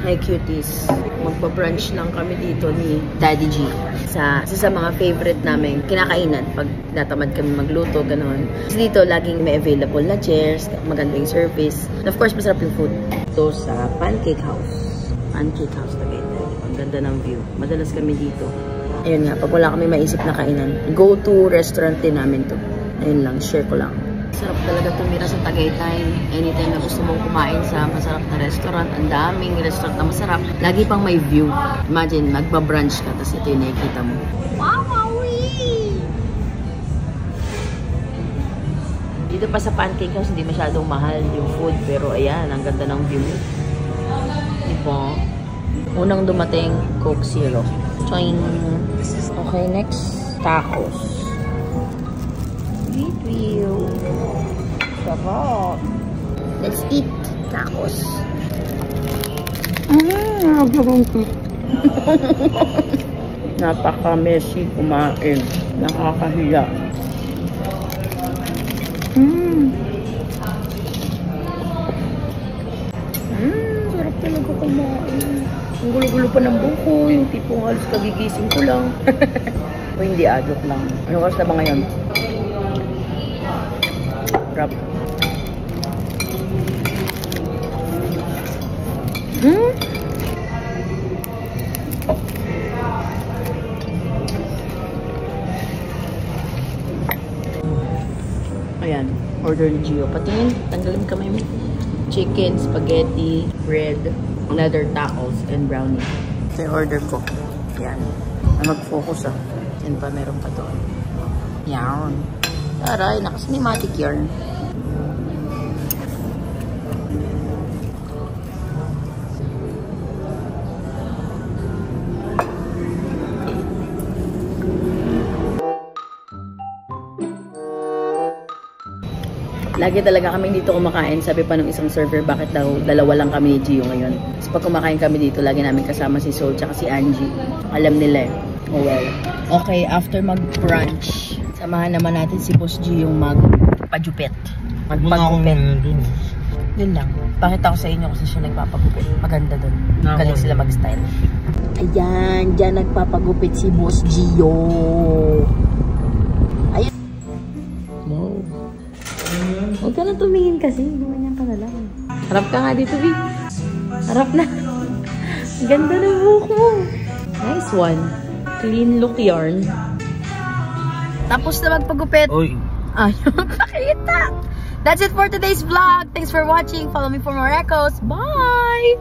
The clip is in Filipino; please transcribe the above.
Hi cuties, magpa-brunch lang kami dito ni Daddy G sa mga favorite namin kinakainan pag natamad kami magluto, gano'n. Kasi dito laging may available na chairs, magandang service, and of course masarap yung food. Ito sa Pancake House Tagaytay. Ang ganda ng view, madalas kami dito. Ayun nga, pag wala kami maisip na kainan, go to restaurant din namin to. Ayun lang, share ko lang. Sarap talaga tumira sa Tagaytay. Anytime na gusto mong kumain sa masarap na restaurant, ang daming restaurant na masarap. Lagi pang may view. Imagine, magba-brunch ka, tapos ito yung nakikita mo. Wow, Maui! Dito pa sa Pancake House, hindi masyadong mahal yung food. Pero ayan, ang ganda ng view. Diba? Unang dumating, Coke Zero. Choing! Okay, next, tacos. Sweet view. Sarap. Let's eat tacos. Napaka-messy kumain. Nakakahiya. Sarap talaga kumain. Ang gulo-gulo pa ng buko. Yung tipong halos kagigising ko lang. O hindi, joke lang. Ano oras na ba ngayon? Sarap. Ayan, order ni Gio. Patingin, tanggalin kamay mo. Chicken, spaghetti, bread, leather tacos, and brownie. Ito yung order ko. Ayan. Mag-focus Yan pa, meron pa doon. Yan. Aray, naka-cinematic yarn. Lagi talaga kami dito kumakain. Sabi pa ng isang server, bakit daw dalawa lang kami ni Gio ngayon. So pag kumakain kami dito, lagi namin kasama si Soul tsaka si Angie. Alam nila eh. Oh well. Okay, after mag-brunch, samahan naman natin si Boss G yung magpagupit. Magpagupit. Yun lang. Pakita ko sa inyo kasi siya nagpapagupit. Maganda dun. Galing sila mag-style. Ayan, dyan nagpapagupit si Boss Gio. Ayan. Wow. Huwag ka na tumingin kasi. Gumanyan ka na lang. Harap ka nga dito, B. Harap na. Ganda ng buhok mo. Nice one. Clean look yarn. Tapos na magpagupit. Oy. Ayun, nakita. That's it for today's vlog. Thanks for watching. Follow me for more echoes. Bye!